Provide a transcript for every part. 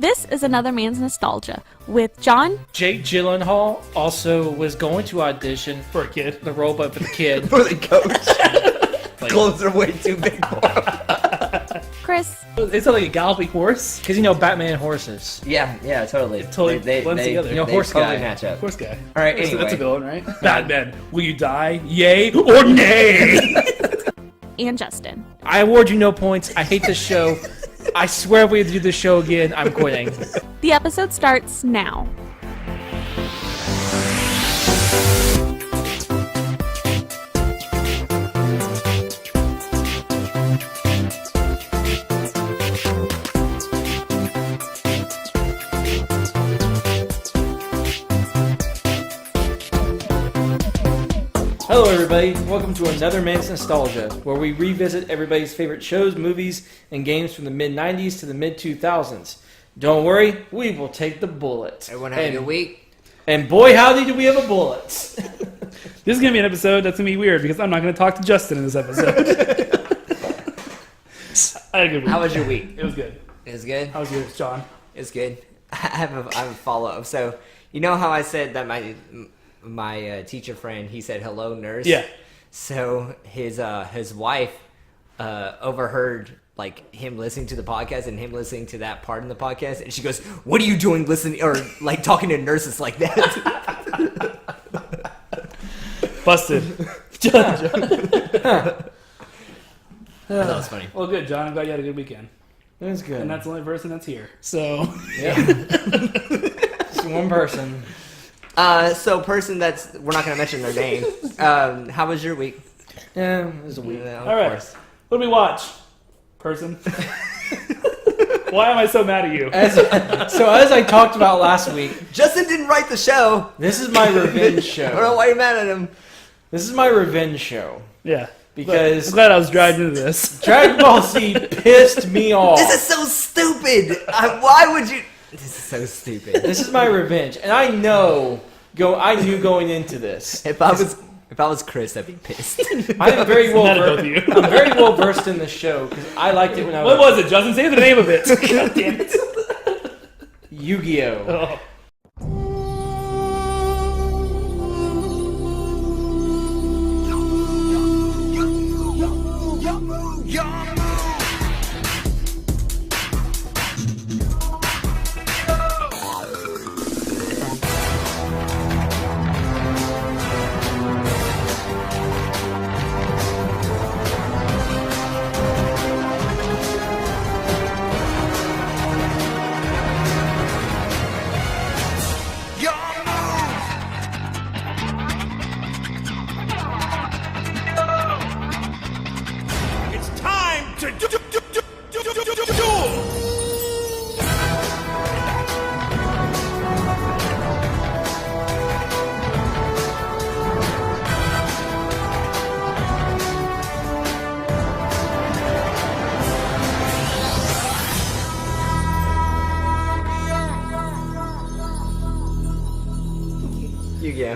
This is Another Man's Nostalgia with John. Jake Gyllenhaal also was going to audition for a kid. The role, but for the kid. For the coach. Clothes are way too big for him. Chris. It's like a galloping horse. Because Batman and horses. Yeah, totally. It totally blends together. Horse totally guy. match up. Horse guy. All right, So that's a villain, right? Batman, will you die? Yay or nay? And Justin. I award you no points. I hate this show. I swear if we do this show again, I'm quitting. The episode starts now. Hello everybody, welcome to Another Man's Nostalgia, where we revisit everybody's favorite shows, movies, and games from the mid-90s to the mid-2000s. Don't worry, we will take the bullet. Everyone have a good week. And boy, howdy do we have a bullet. This is going to be an episode that's going to be weird because I'm not going to talk to Justin in this episode. I had a good week. How was your week? It was good. It was good? How was yours, John? It's good. I have a follow-up. So, you know how I said that my teacher friend, he said, hello, nurse? Yeah. So his wife overheard like him listening to the podcast and him listening to that part in the podcast, and she goes, what are you doing listening or like talking to nurses like that? Busted. That was funny. Well, good, John. I'm glad you had a good weekend. It was good. And that's the only person that's here. So, Yeah. Just one person. So person that's, we're not going to mention their name. How was your week? Yeah, it was a week. Yeah, of all right. course. What did we watch? Person. Why am I so mad at you? As I talked about last week, Justin didn't write the show. this is my revenge I don't know show. why you're mad at him. This is my revenge show. Yeah. Because I'm glad I was dragged into this. Dragon Ball Z pissed me off. This is so stupid. Why would you? This is so stupid. This is my revenge, and I knew going into this. If I was Chris, I'd be pissed. I'm very Mad at both of you. I'm very well versed in the show because I liked it when I was. What was it, Justin? Say the name of it. God damn it. Yu-Gi-Oh. Oh. It's time to do.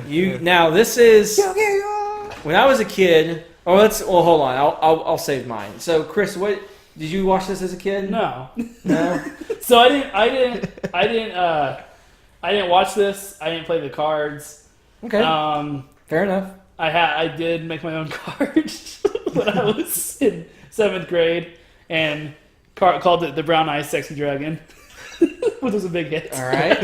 Yu-Gi-Oh. Now this is when I was a kid. Hold on. I'll save mine. So Chris, what did you watch this as a kid? No. No. So I didn't watch this. I didn't play the cards. Okay. Fair enough. I did make my own cards when I was in 7th grade and called it the Brown Eyes Sexy Dragon, which was a big hit. All right.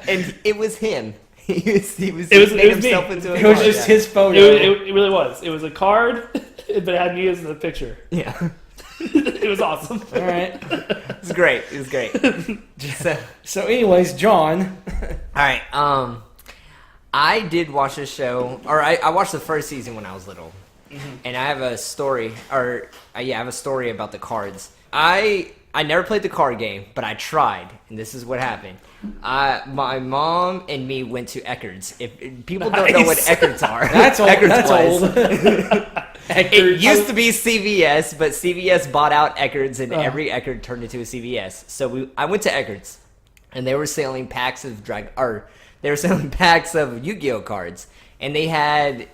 And it was him. He was It was himself me. into a It was card, just yeah. his photo. It really was. It was a card, but it had me as the picture. Yeah. It was awesome. All right. It was great. It was great. So, anyways, John. All right. I did watch this show, or I watched the first season when I was little, and I have a story, I have a story about the cards. I never played the card game, but I tried, and this is what happened. My mom and me went to Eckerd's. If people don't know what Nice. Eckerd's are, That's old. Eckerd's That's was. old. It used to be CVS, but CVS bought out Eckerd's, and Oh. every Eckerd turned into a CVS. So I went to Eckerd's, and they were selling packs of Yu-Gi-Oh cards, and they had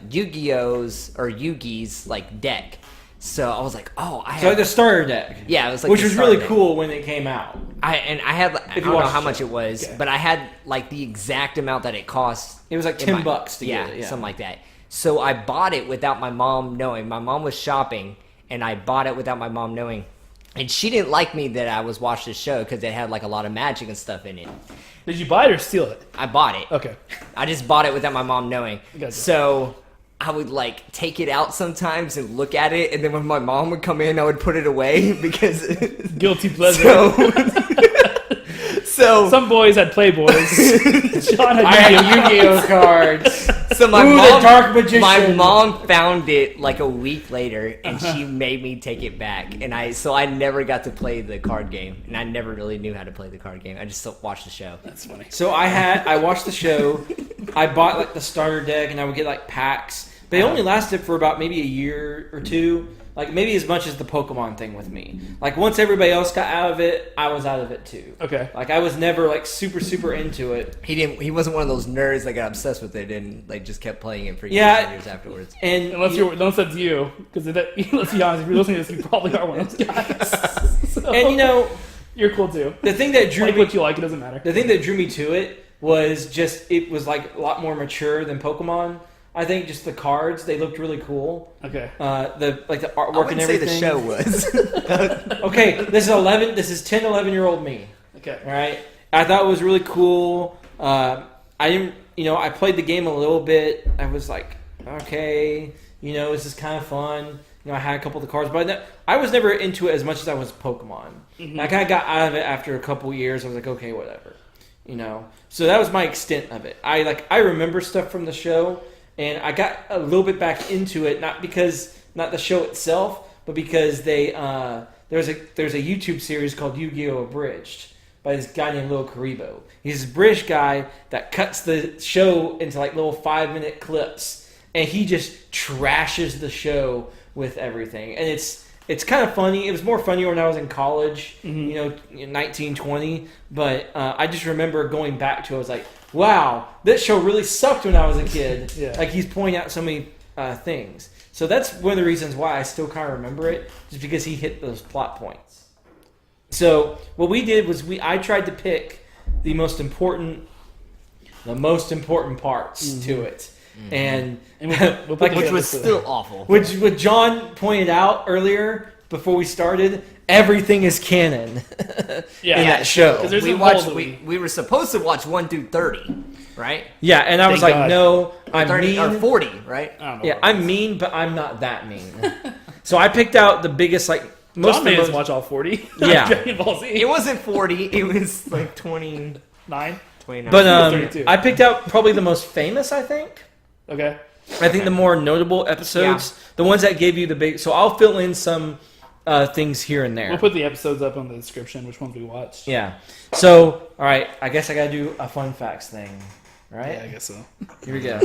Yu-Gi-Oh's or Yu-Gi's like deck. So I was like, oh, I So have the starter deck. Yeah, it was like which the was really starter deck. cool when it came out. I had I you don't know watch how the much show. it was, Okay. but I had like the exact amount that it cost. It was like in $10 to yeah, get it. Yeah, something like that. So I bought it without my mom knowing. My mom was shopping, and I bought it without my mom knowing. And she didn't like me that I was watching the show because it had like a lot of magic and stuff in it. Did you buy it or steal it? I bought it. Okay. I just bought it without my mom knowing. Gotcha. So I would like take it out sometimes and look at it, and then when my mom would come in, I would put it away because Guilty pleasure. so Some boys had Playboys. Sean had I had Yu-Gi-Oh cards. So my Ooh, the mom, Dark Magician. my mom found it like a week later, and she made me take it back. And I never got to play the card game, and I never really knew how to play the card game. I just watched the show. That's funny. So I watched the show. I bought like the starter deck, and I would get like packs. But it only lasted for about maybe a year or two. Like maybe as much as the Pokemon thing with me. Like once everybody else got out of it, I was out of it too. Okay. Like I was never like super into it. He wasn't one of those nerds that got obsessed with it and like just kept playing it for years Yeah. and years afterwards. And Unless that's you, because let's be honest, if you're listening to this, you probably are one of those guys. So, and you know you're cool too. the thing that drew Like me what you like, it doesn't matter. the thing that drew me to it was just it was like a lot more mature than Pokemon. I think just the cards, they looked really cool. Okay. The I artwork and wouldn't say everything. the show was. Okay, this is 10, 11-year-old me. Okay. All right. I thought it was really cool. I didn't, I played the game a little bit. I was like, okay, this is kind of fun. I had a couple of the cards, but I was never into it as much as I was Pokemon. Mm-hmm. I kind of got out of it after a couple years. I was like, okay, whatever. So that was my extent of it. I remember stuff from the show, and I got a little bit back into it, not the show itself, but because there's a YouTube series called Yu-Gi-Oh! Abridged by this guy named Lil Karibo. He's this British guy that cuts the show into like little 5-minute clips, and he just trashes the show with everything. And it's kind of funny. It was more funny when I was in college, 19, 20. But I just remember going back to it. I was like, wow, this show really sucked when I was a kid. Yeah. Like he's pointing out so many things. So that's one of the reasons why I still kind of remember it, just because he hit those plot points. So what we did was I tried to pick the most important parts to it, and we'll put like Which together was so- still awful. which what John pointed out earlier before we started, everything is canon Yeah. in Yeah, that show. 'cause there's We some watched. holes that We were supposed to watch 1 through 30, right? Yeah, and I was Thank like, God. no, I'm 30 mean. or 40, right? I don't know. Yeah, I'm mean, but I'm not that mean. So I picked out the biggest, like most John of the made us most, watch all 40. Yeah. Dragon Ball Z. It wasn't 40. It was like 20, 9. 29. but it was 32. I picked out probably the most famous. I think. Okay. I think the more notable episodes, the ones that gave you the big. So I'll fill in some things here and there. We'll put the episodes up on the description, which ones we watched. Yeah. So all right, I guess I gotta do a fun facts thing, right? Yeah, I guess so. Here we go.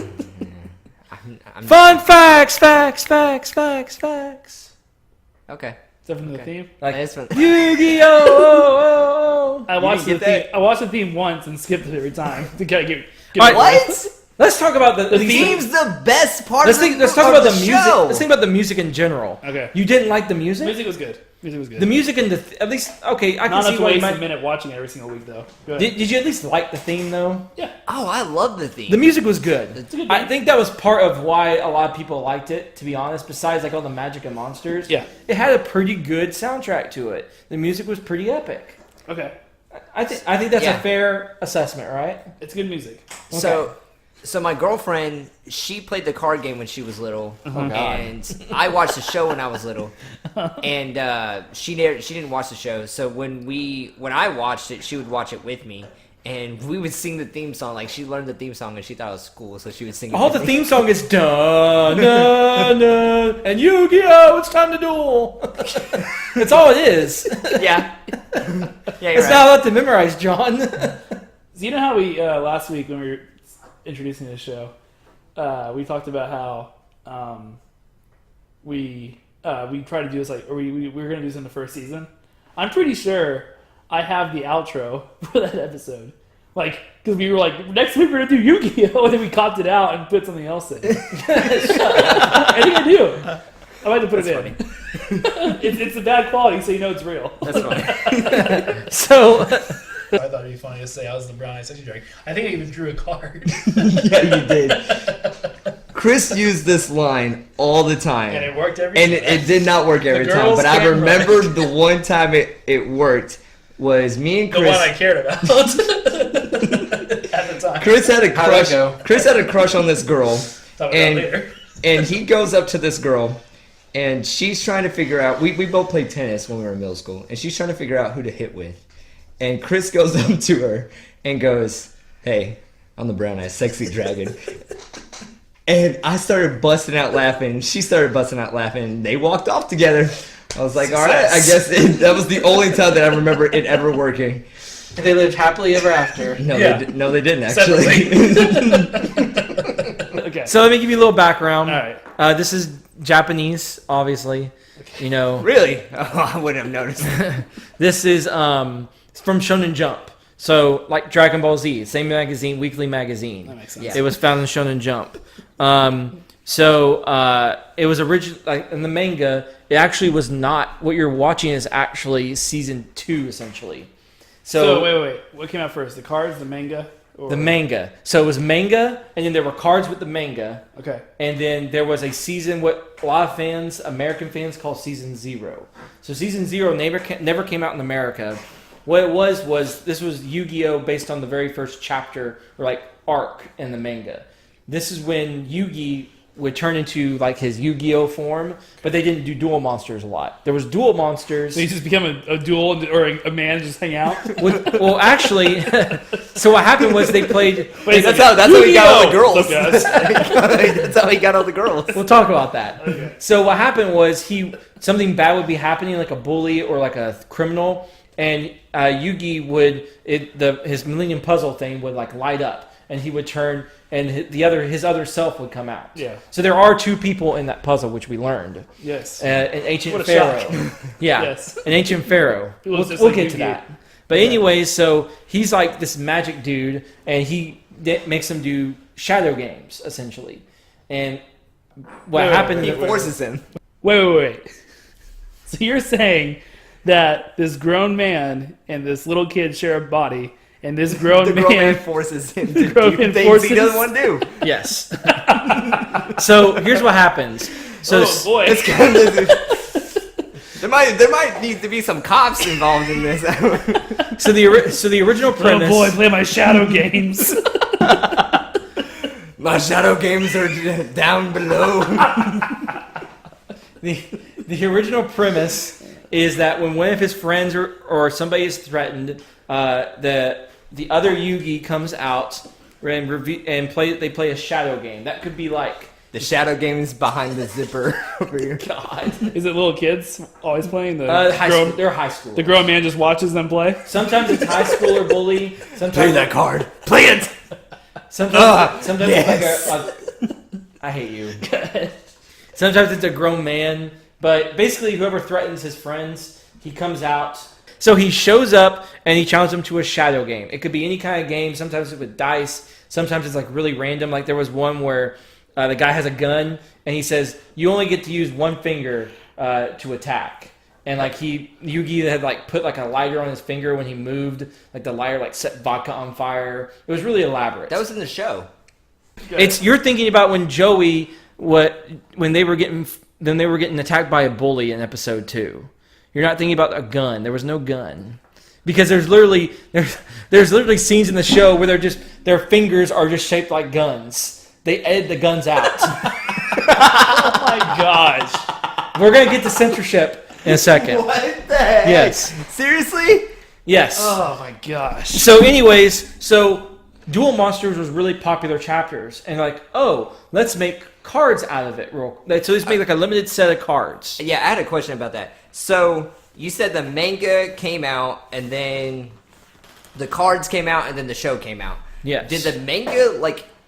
I'm Fun facts. Okay. Is that from the theme? Like That's fun. Yu-Gi-Oh! I watched the didn't get theme. I watched the theme once and skipped it every time to get All right, it right. What? Let's talk about the Theme's the best part Let's of the talk of about the music. show. Let's think about the music in general. Okay. You didn't like the music? Music was good. Music was good. The music and at least okay, I can Not see enough to why you waste a might. minute watching it every single week, though. Good. Did you at least like the theme though? Yeah. Oh, I love the theme. The music was good. It's a good I theme. think that was part of why a lot of people liked it. To be honest, besides like all the magic and monsters, Yeah. it had a pretty good soundtrack to it. The music was pretty epic. Okay. I think that's Yeah. a fair assessment, right? It's good music. So my girlfriend, she played the card game when she was little, God. and I watched the show when I was little, and she didn't watch the show. So when I watched it, she would watch it with me, and we would sing the theme song. Like she learned the theme song and she thought it was cool, so she would sing. it All with the me. theme song is da da da and Yu-Gi-Oh! It's time to duel. That's all it is. Yeah, yeah, you're It's right. not a lot to memorize, John. So you know how we last week when we were introducing the show, we talked about how we tried to do this or we were going to do this in the first season. I'm pretty sure I have the outro for that episode. Like, because we were like, next week we're going to do Yu-Gi-Oh! And then we copped it out and put something else in. I think I do. I like to put That's it in. It's a bad quality, so you know it's real. That's funny. So, I thought it'd be funny to say I was the brown eyed sexy dragon. I think I even drew a card. Yeah, you did. Chris used this line all the time. And it worked every And time. it did not work every time, girls but I can't remember the one time it worked was me and The Chris. one I cared about. At the time. Chris had a How'd that crush. go? Chris had a crush on this girl, Talk about and later. and he goes up to this girl, and she's trying to figure out. We both played tennis when we were in middle school, and she's trying to figure out who to hit with. And Chris goes up to her and goes, "Hey, I'm the brown-eyed sexy dragon." And I started busting out laughing. She started busting out laughing. And they walked off together. I was like, all right, I guess that was the only time that I remember it ever working. They lived happily ever after. No, Yeah. no, they didn't actually. Okay. so let me give you a little background. All right. This is Japanese, obviously. You know, Really? Oh, I wouldn't have noticed. this is from Shonen Jump. So, like Dragon Ball Z, same magazine, weekly magazine. That makes sense. Yeah. It was found in Shonen Jump. It was original, like in the manga. It actually was not what you're watching is actually season 2, essentially. So wait. What came out first? The cards, the manga? Or... The manga. So it was manga, and then there were cards with the manga, Okay. and then there was a season what a lot of fans, American fans, call season 0. So season 0 never came out in America. What it was this was Yu-Gi-Oh! Based on the very first chapter or like arc in the manga. This is when Yugi would turn into like his Yu-Gi-Oh! Form, but they didn't do dual monsters a lot. There was dual monsters. So you just become a duel or a man and just hang out? Well, actually, so what happened was they played. Wait, That's how he got all the girls. What's up, guys? That's how he got all the girls. We'll talk about that. Okay. So what happened was something bad would be happening, like a bully or like a criminal, and Yugi would his Millennium Puzzle thing would like light up, and he would turn, and his other self would come out. Yeah. So there are two people in that puzzle, which we learned. Yes. An ancient What a pharaoh. shock. Yeah. Yes. An ancient pharaoh. It was just We'll like get to Yugi. that. But anyways, so he's like this magic dude, and he makes him do shadow games essentially. And what Wait, happened? He forces him. Wait. So you're saying that this grown man and this little kid share a body, and this grown The man... grown man forces him to grown do man things forces- he doesn't want to do. Yes. So here's what happens. So Oh boy. It's kind of, there might need to be some cops involved in this. so the original Oh premise. boy, play my shadow games. My shadow games are down below. The original premise is that when one of his friends or somebody is threatened, the other Yugi comes out and they play a shadow game. That could be like The shadow games behind the zipper over here. God. Is it little kids always playing? The They're high school. The grown man just watches them play? Sometimes it's high schooler bully. Sometimes card. Play it. Sometimes yes. it's like I hate you. Sometimes it's a grown man, but basically whoever threatens his friends, he comes out. So he shows up and he challenges them to a shadow game. It could be any kind of game. Sometimes it's with dice. Sometimes it's like really random. Like there was one where the guy has a gun and he says, you only get to use one finger to attack. And like Yugi had like put like a lighter on his finger when he moved. Like the lighter like set vodka on fire. It was really elaborate. That was in the show. You're thinking about when Joey when they were getting attacked by a bully in episode 2. You're not thinking about a gun. There was no gun. Because there's literally scenes in the show where their fingers are just shaped like guns. They edit the guns out. Oh my gosh. We're gonna get to censorship in a second. What the heck? Yes. Seriously? Yes. Oh my gosh. So anyways, Duel Monsters was really popular chapters, and like, oh, let's make cards out of it. So let's make like a limited set of cards. Yeah, I had a question about that. So you said the manga came out, and then the cards came out, and then the show came out. Yes. Did the manga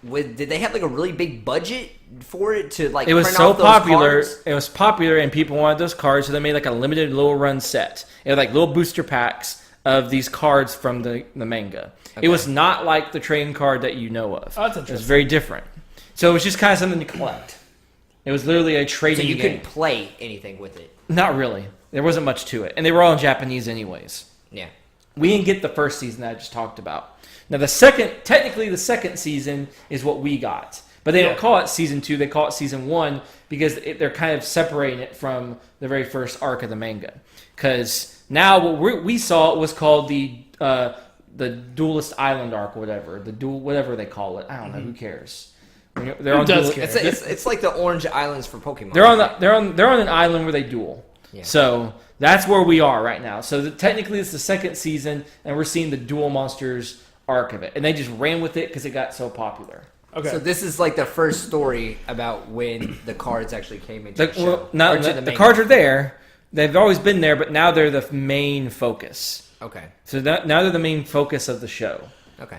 did they have like a really big budget for it to like? It was print so off those popular. cards? It was popular, and people wanted those cards, so they made like a limited little run set. It had like little booster packs of these cards from the manga. Okay. It was not like the trading card that you know of. Oh, that's It was interesting. very different. So it was just kind of something to collect. It was literally a So trading you game. couldn't play anything with it. Not really. There wasn't much to it. And they were all in Japanese anyways. Yeah. We didn't get the first season that I just talked about. Now, technically the second season is what we got. But they don't call it season 2, they call it season 1 because they're kind of separating it from the very first arc of the manga. Because now what we saw was called the Duelist Island arc, whatever. Whatever they call it. I don't know, who cares? They're on does duel- care? It's like the Orange Islands for Pokemon. They're on an island where they duel. Yeah. So that's where we are right now. So technically it's the second season, and we're seeing the Duel Monsters arc of it, and they just ran with it because it got so popular. Okay. So this is like the first story about when the cards actually came into the show. The cards are there. They've always been there, but now they're the main focus. Okay. So now they're the main focus of the show. Okay.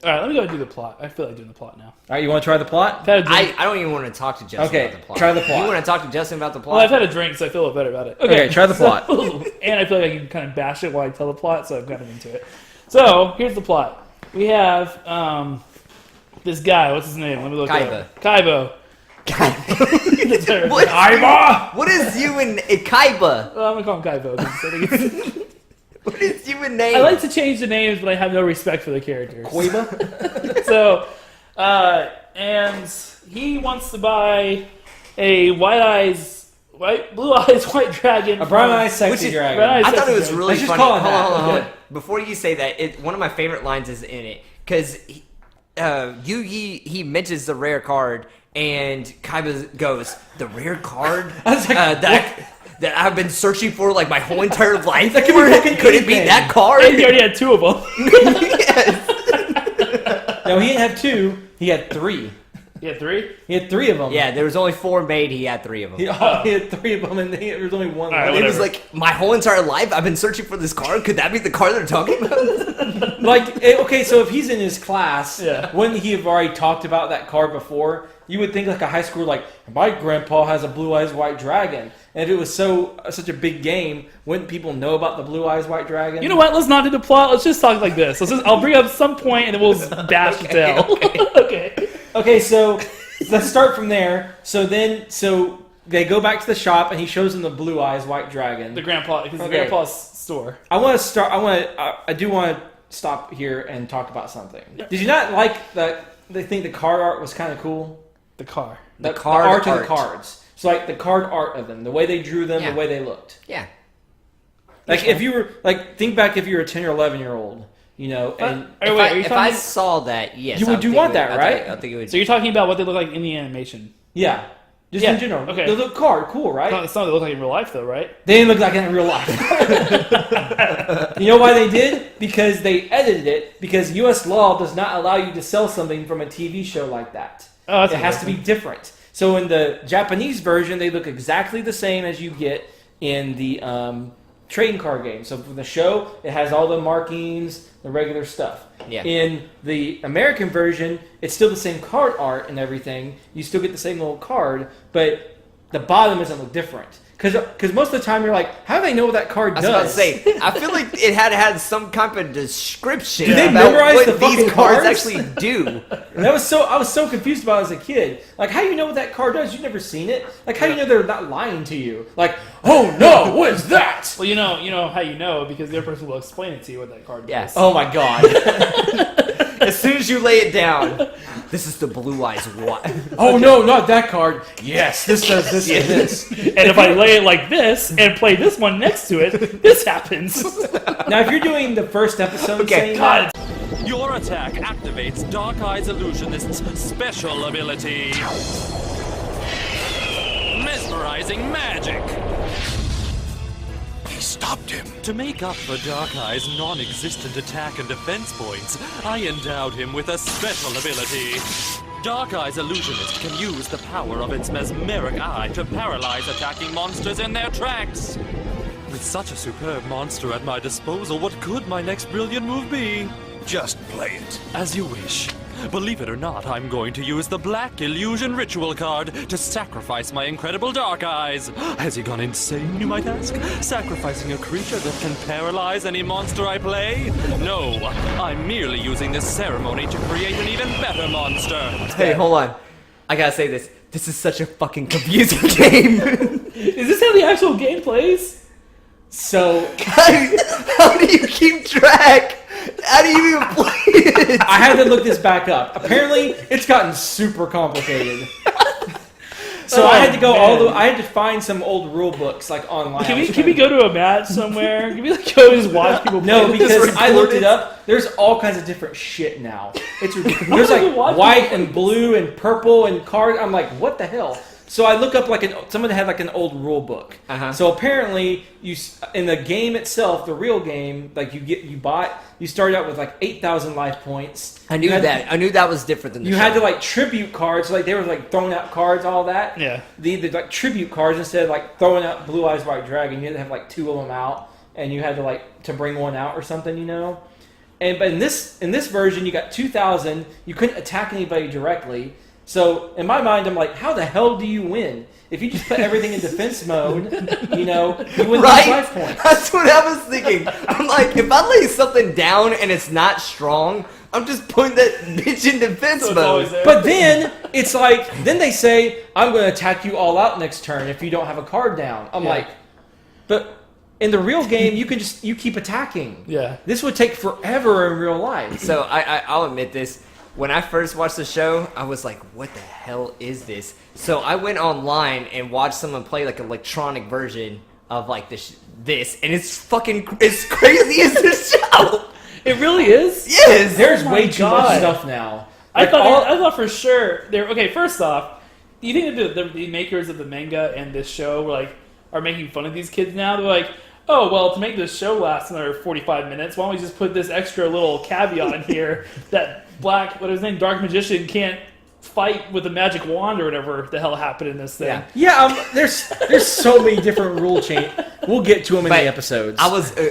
All right, let me go and do the plot. I feel like doing the plot now. All right, you want to try the plot? I've had a drink. I don't even want to talk to Justin Okay, about the plot. try the plot. You want to talk to Justin about the plot? Well, I've had a drink, so I feel a little better about it. Okay, try the plot. And I feel like I can kind of bash it while I tell the plot, so I'm kind of into it. So, here's the plot. We have this guy. What's his name? Let me look Kaiba. up. Kaiba. What? Kaiba! What is you and Kaiba? Well, I'm going to call him Kaiba. 'cause I think it's- What is you and name? I like to change the names, but I have no respect for the characters. Koiba? So, and he wants to buy a blue eyes white dragon. A brown-eyed Which sexy is- dragon. brown-eyed I thought it was sexy really Let's just funny. call it Hold that. on, hold on. Okay. Before you say that, one of my favorite lines is in it because Yugi he mentions the rare card and Kaiba goes, "The rare card I was like, that I've been searching for like my whole entire life. That could be fucking Could it be anything." that card?" And he already had two of them. Yes. No, he didn't have 2. He had 3. He had 3? He had 3 of them. Yeah, there was only 4 made. He had 3 of them. He had 3 of them, and there was only 1 All right, left. It was whatever. like my whole entire life. I've been searching for this card. Could that be the card they're talking about? Okay, so if he's in his class, Yeah. wouldn't he have already talked about that card before? You would think like a high schooler, like, my grandpa has a blue eyes white dragon. And if it was such a big game, wouldn't people know about the blue eyes white dragon? You know what? Let's not do the plot. Let's just talk like this. I'll bring up some point and then we'll dash the tail. Okay. Okay, so let's start from there. So they go back to the shop, and he shows them the blue eyes white dragon. The grandpa, because the Okay. grandpa's store. I do want to stop here and talk about something. Did you not like that? They think the card art was kind of cool. The car. The The card art of art. the cards. So like the card art of them, the way they drew them, Yeah. the way they looked. Yeah. Like if you were think back if you were a 10 or 11-year-old, and If I saw that, yes, You would I do think want it- that, I right? think- I think it would. So you're talking about what they look like in the animation. yeah, just Yeah, in general. okay. They look cool, right? It's not what they look like in real life, though, right? They didn't look like it in real life. You know why they did? Because they edited it. Because U.S. law does not allow you to sell something from a TV show like that. Oh, that's It has to be different. So in the Japanese version, they look exactly the same as you get in the trading card game. So for the show, it has all the markings, the regular stuff. Yeah. In the American version, it's still the same card art and everything. You still get the same little card, but the bottom doesn't look different. Because most of the time you're like, how do they know what that card I does? was about to say, I feel like it had some kind of description Do they about memorize what the these fucking cards cards? actually do. And I was so confused about it as a kid. Like, how do you know what that card does? You've never seen it. Like, how do you know they're not lying to you? Like, oh no, what is that? Well, you know how you know, because the other person will explain it to you what that card Yes. does. Oh my god. As soon as you lay it down, this is the blue eyes what? Oh no, not that card. Yes, this does this and this. And if I lay it like this and play this one next to it, this happens. Now, if you're doing the first episode, Okay, saying God, Your attack activates Dark Eyes Illusionist's special ability. Mesmerizing magic. He stopped him. To make up for Dark Eye's non-existent attack and defense points, I endowed him with a special ability. Dark Eye's Illusionist can use the power of its mesmeric eye to paralyze attacking monsters in their tracks. With such a superb monster at my disposal, what could my next brilliant move be? Just play it. As you wish. Believe it or not, I'm going to use the Black Illusion Ritual card to sacrifice my incredible Dark Eyes. Has he gone insane, you might ask? Sacrificing a creature that can paralyze any monster I play? No, I'm merely using this ceremony to create an even better monster. Hey, hold on. I gotta say this. this is such a fucking confusing game. Is this how the actual game plays? So How do you keep track? How do you even play it? I had to look this back up. Apparently, it's gotten super complicated. So I had to go I had to find some old rule books like online. Can we go to a match somewhere? Can we like go just watch people play? No, this? because I looked it up. There's all kinds of different shit now. It's there's like Watch white and blue and purple and cards. I'm like, what the hell? So I look up like someone had like an old rule book. Uh-huh. So apparently in the game itself, the real game, like you started out with like 8,000 life points. I knew that. I knew that was different than the You show. had to like tribute cards, like they were like throwing out cards, all that. Yeah. The like tribute cards instead of like throwing out Blue Eyes White Dragon, you had to have like 2 of them out, and you had to like to bring one out or something, you know. But in this version, you got 2,000. You couldn't attack anybody directly. So in my mind, I'm like, how the hell do you win? If you just put everything in defense mode, you know, you win Right? these life points. That's what I was thinking. I'm like, if I lay something down and it's not strong, I'm just putting that bitch in defense So it's always mode. there. But then it's like, then they say, I'm going to attack you all out next turn if you don't have a card down. I'm Yeah. like, but in the real game, you keep attacking. Yeah. This would take forever in real life. So I'll admit this. When I first watched the show, I was like, what the hell is this? So I went online and watched someone play like an electronic version of like this, and it's crazy as this show. It really is. Yes. There's my way too God. much stuff now. I Like, thought for sure they're okay. First off, do you think that the makers of the manga and this show are making fun of these kids now? They're like, oh well, to make this show last another 45 minutes, why don't we just put this extra little caveat in here that Dark Magician can't fight with a magic wand or whatever the hell happened in this thing. Yeah, there's so many different rule change. We'll get to them in But the episodes.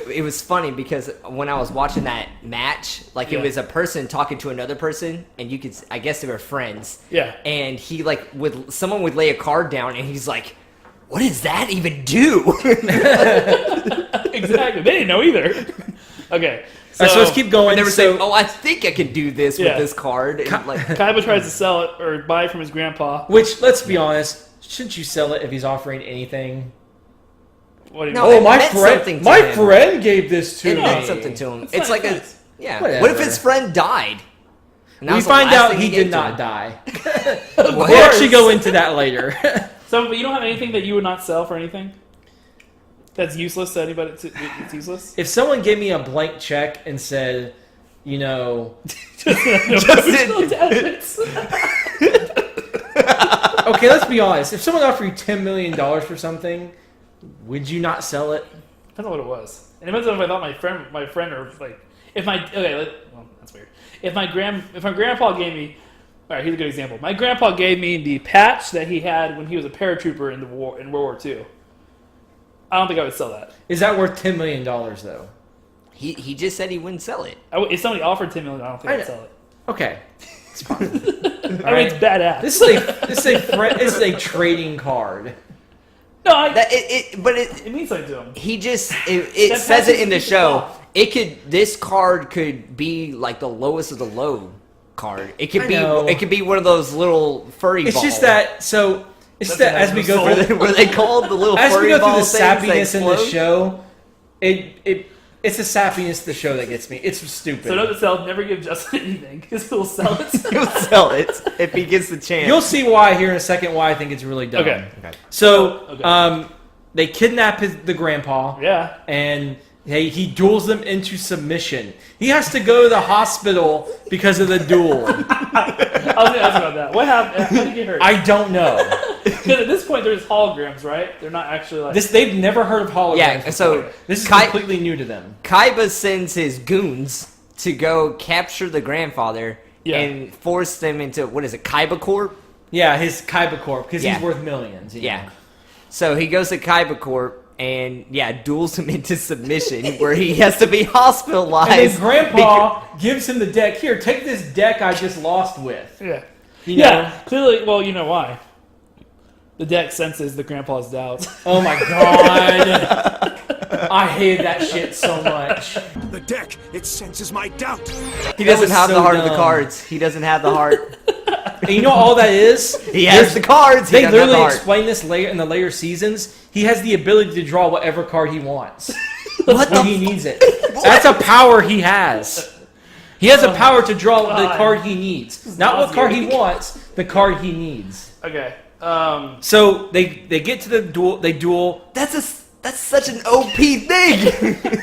it was funny because when I was watching that match, like Yeah. it was a person talking to another person, and you could, I guess they were friends. Yeah. And he someone would lay a card down, and he's like, "What does that even do?" Exactly. They didn't know either. Okay. All right, so let's keep going. And they were So- saying, "Oh, I think I can do this Yeah. with this card." And like, Kaiba tries to sell it or buy it from his grandpa. Which, let's be honest, shouldn't you sell it if he's offering anything? What do you No, mean? it Oh, my meant friend! something to My him. friend gave this to it me. meant something to him. It's like nice. yeah. Whatever. What if his friend died? And that We was the find last out thing he gave did to not him? die. What? We'll actually go into that later. So, but you don't have anything that you would not sell for anything? That's useless to anybody? It's useless? If someone gave me a blank check and said, you know, Emotional attachments. okay, let's be honest. If someone offered you $10 million for something, would you not sell it? I don't know what it was. And it depends on if I thought my friend or like, if my, okay, well, that's weird. If my grandpa gave me, all right, here's a good example. My grandpa gave me the patch that he had when he was a paratrooper in World War II. I don't think I would sell that. Is that worth $10 million, though? He just said he wouldn't sell it. If somebody offered $10 million, I don't think I'd sell it. Okay. It's fine. I mean, it's badass. This is a trading card. No, But it it means something to him. he just it That says it in the passes show. people This card could be like the lowest of the low card. It could I know. be one of those little furry It's balls. just that. So it's That's that an as we go episode. through were they called the little as we furry go through ball the things that sappiness in the explode? show, it's the sappiness of the show that gets me. It's stupid. So note to self, never give Justin anything, because he'll sell it. He'll sell it if he gets the chance. You'll see why here in a second. Why I think it's really dumb. Okay. So, Okay. they kidnap the grandpa. Yeah. And he duels them into submission. He has to go to the hospital because of the duel. I was going to ask about that. What happened? How did he get hurt? I don't know. Because at this point, there's holograms, right? They're not actually like... They've never heard of holograms. Yeah, before. so this is Kai- completely new to them. Kaiba sends his goons to go capture the grandfather Yeah. and force them into what is it, Kaiba Corp? Yeah, his Kaiba Corp because Yeah. he's worth millions. You know? Yeah. So he goes to Kaiba Corp and duels him into submission where he has to be hospitalized. And then Grandpa gives him the deck. Here, take this deck I just lost with. Yeah. You Yeah, know? clearly, well, you know why. The deck senses the grandpa's doubts. Oh my god. I hated that shit so much. The deck, it senses my doubt. He doesn't was have so the heart of the dumb. cards. He doesn't have the heart. And you know all that is? He has the cards. They He doesn't have the literally heart. explain this later in the later seasons. He has the ability to draw whatever card he wants What when the he needs it. That's a power he has. He has a power to draw the God. card he needs. Not what card he wants, the card he needs. Okay. So they get to the duel. They duel. That's such an OP thing.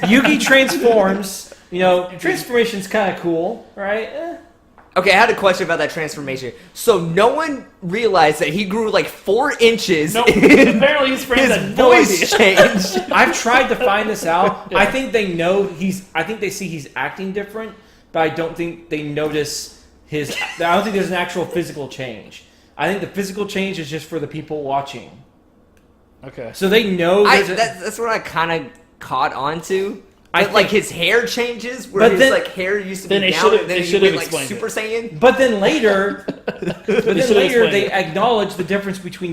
Yugi transforms. You know, transformation's kind of cool, right? Okay, I had a question about that transformation. So no one realized that he grew like 4 inches. No, in apparently his friends his had no voice idea. changed. I've tried to find this out. Yeah. I think they know I think they see he's acting different, but I don't think they notice his. I don't think there's an actual physical change. I think the physical change is just for the people watching. Okay. So they know. That's what I kind of caught on to. But like his hair changes, where But his then- like hair used to then be they down, should've- and then they he should've went like explained Super it. Saiyan. But then later, explained they it. acknowledge the difference between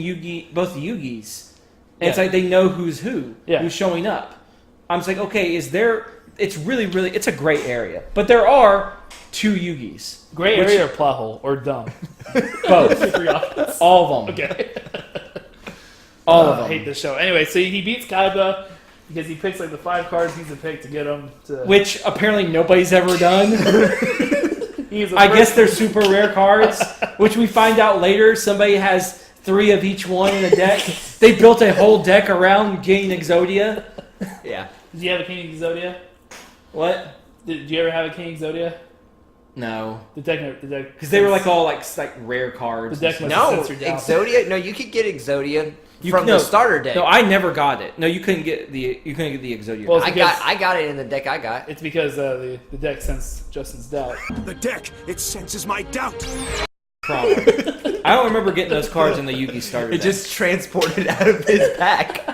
both the Yugis, and it's Yeah. like they know who's who's showing up. I'm just like, okay, it's really, it's a gray area, but there are 2 Yugis. Gray area or plot hole or dumb? Both, Three options. all of them, Okay. all of I them. hate this show. Anyway, so he beats Kaiba because he picks like the 5 cards he's to pick to get him to. Which apparently nobody's ever done. He's the I first- guess they're super rare cards, which we find out later. Somebody has 3 of each one in a deck. They built a whole deck around King Exodia. Yeah. Did you have a King Exodia? What? Did you ever have a King Exodia? No, The deck. because they were like all like rare cards. The deck and must stuff. have No, censored out. Exodia. No, you could get Exodia You- from no, the starter deck. No, I never got it. No, you couldn't get the Exodia. Well, card. I got it in the deck I got. It's because the deck sensed Justin's doubt. The deck, it senses my doubt. Probably. I don't remember getting those cards in the Yugi starter It deck. just transported out of his pack.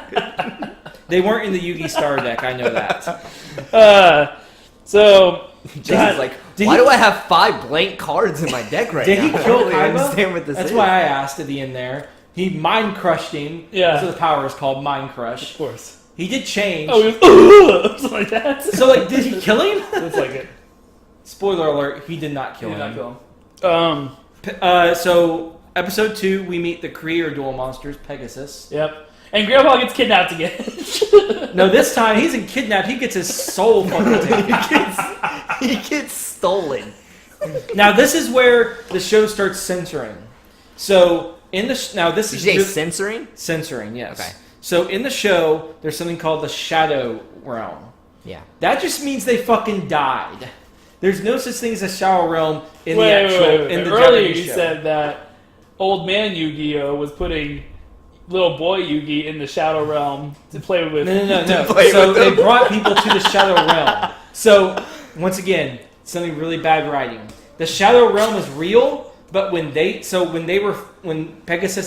They weren't in the Yugi starter deck. I know that. So Jason's like, did why he- do I have 5 blank cards in my deck right Did now? he I don't kill really Kaiba? understand what this That's is. why I asked at the end there. He mind crushed him. Yeah. That's what the power is called, mind crush. of course. He did change. Oh, he was something like that. So, like, did he kill him? Looks like it. Spoiler alert, he did not He kill did him. not kill him. So, episode 2, we meet the creator duel monsters, Pegasus. Yep. And Grandpa gets kidnapped again. No, this time, he isn't kidnapped. He gets his soul fucking taken. He gets stolen. Now, this is where the show starts censoring. So, now this Did is... you say really- censoring? censoring, yes. Okay. So, in the show, there's something called the Shadow Realm. Yeah. That just means they fucking died. There's no such thing as a Shadow Realm in Wait, the actual wait. in the Earlier Japanese you show. said that old man Yu-Gi-Oh was putting little boy Yugi in the Shadow Realm to play with. No. play So with they them. brought people to the Shadow Realm. So once again, something really bad writing. The Shadow Realm is real, but when Pegasus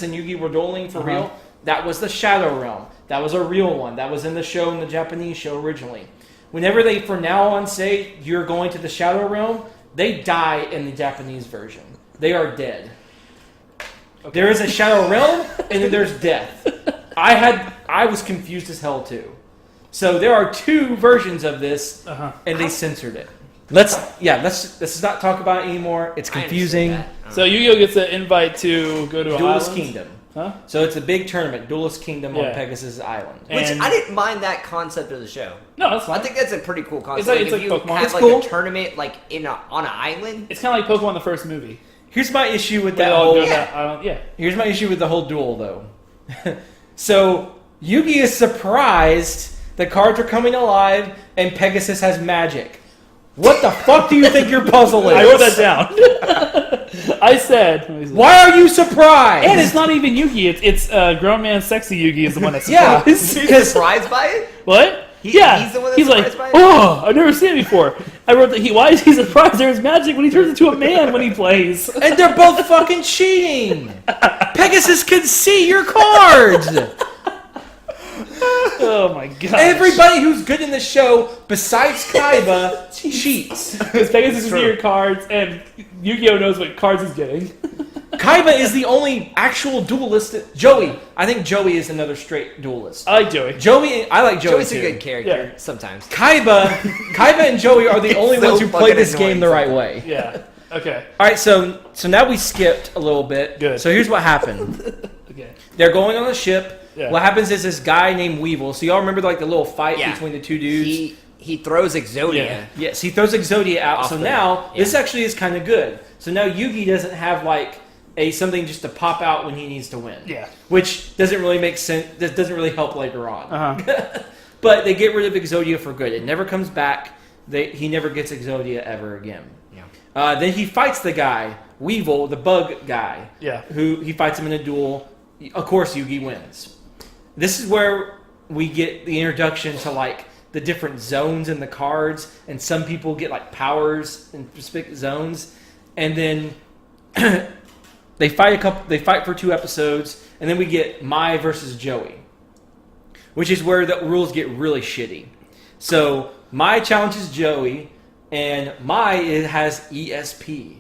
and Yugi were dueling for real, that was the Shadow Realm. That was a real one. That was in the show, in the Japanese show originally. Whenever they, from now on, say you're going to the Shadow Realm, they die in the Japanese version. They are dead. There is a Shadow Realm, and then there's death. I was confused as hell too. So there are 2 versions of this, and they censored it. Let's not talk about it anymore. It's confusing. I understand that. So Yu-Gi-Oh gets an invite to go to an Duelist island. Kingdom. Huh? So it's a big tournament, Duelist Kingdom Yeah. on Pegasus Island. Which And- I didn't mind that concept of the show. No, that's I fine. think that's a pretty cool concept. like- Like, it's if like you Pokemon. have It's like cool. a tournament like on an island. It's kind of like Pokemon the first movie. Here's my issue with They that all whole. go to that island. Yeah. Here's my issue with the whole duel, though. So Yugi is surprised the cards are coming alive, and Pegasus has magic. What the fuck do you think your puzzle is? I wrote that down. I said. Why are you surprised? And it's not even Yugi. It's grown man sexy Yugi is the one that's Yeah, surprised. He's surprised by it. What? He's the one that's he's like, surprised by it? oh, I've never seen it before. I wrote that why is he surprised there's magic when he turns into a man when he plays? And they're both fucking cheating. Pegasus can see your cards. Oh my god. Everybody who's good in the show, besides Kaiba, cheats. Because Pegasus can see your cards, and Yu-Gi-Oh knows what cards he's getting. Kaiba is the only actual duelist. Joey. I think Joey is another straight duelist. I like Joey. I like Joey Joey's too. a good character Yeah. sometimes. Kaiba and Joey are the only so ones who play fucking this game the annoying right way. Yeah. Okay. All right, so now we skipped a little bit. Good. So here's what happened. Okay. They're going on the ship. Yeah. What happens is this guy named Weevil. So y'all remember like the little fight Yeah. between the two dudes? He throws Exodia. Yeah. Yes, he throws Exodia out. Off So the- now yeah. this actually is kind of good. So now Yugi doesn't have like something just to pop out when he needs to win. Yeah. Which doesn't really make sense. That doesn't really help later on. Uh-huh. But they get rid of Exodia for good. It never comes back. He never gets Exodia ever again. Yeah. Then he fights the guy, Weevil, the bug guy. Yeah. Who he fights him in a duel. Of course, Yugi wins. This is where we get the introduction to like the different zones in the cards, and some people get like powers in specific zones, and then they fight for 2 episodes, and then we get Mai versus Joey, which is where the rules get really shitty. So Mai challenges Joey, and Mai has ESP.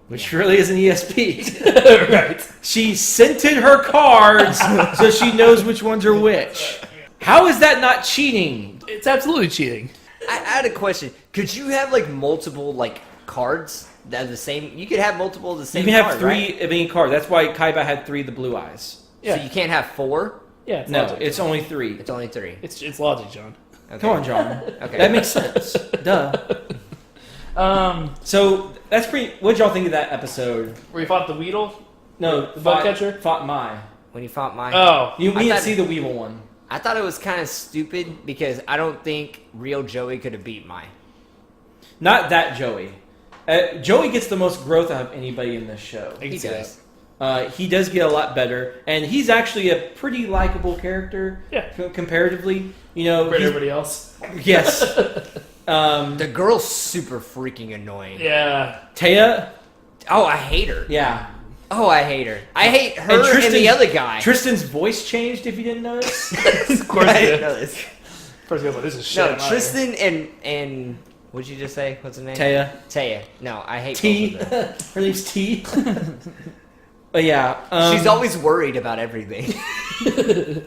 Which really is an ESP. Right. She scented her cards so she knows which ones are which. How is that not cheating? It's absolutely cheating. I had a question. Could you have like multiple like cards that are the same? You could have multiple of the same. You can card, have 3 right? of any card. That's why Kaiba had 3 of the blue eyes. Yeah. So you can't have 4. Yeah. It's No, logic. it's only 3. It's only 3. It's logic, John. Okay. Come on, John. Okay. That makes sense. Duh. So that's pretty. What did y'all think of that episode? Where you fought the Weedle? No, The bug catcher? fought Mai. When you fought my. Oh. We I didn't thought- see the Weevil one. I thought it was kind of stupid because I don't think real Joey could have beat Mai. Not that Joey. Joey gets the most growth out of anybody in this show. I can He see does. He does get a lot better, and he's actually a pretty likable character. Yeah. Comparatively, you know. Compared to he's- everybody else. Yes. The girl's super freaking annoying. Yeah. Taya. Oh, I hate her. Yeah. Oh, I hate her. I hate her and, Tristan's- the other guy. Tristan's voice changed. If you didn't notice. Of course I it didn't is. know this. First goes like, this is shit. No, I'm outta Tristan and what'd you just say? What's her name? Taya. Taya. No, I hate T. both of them. Her name's T. But yeah, She's always worried about everything. here.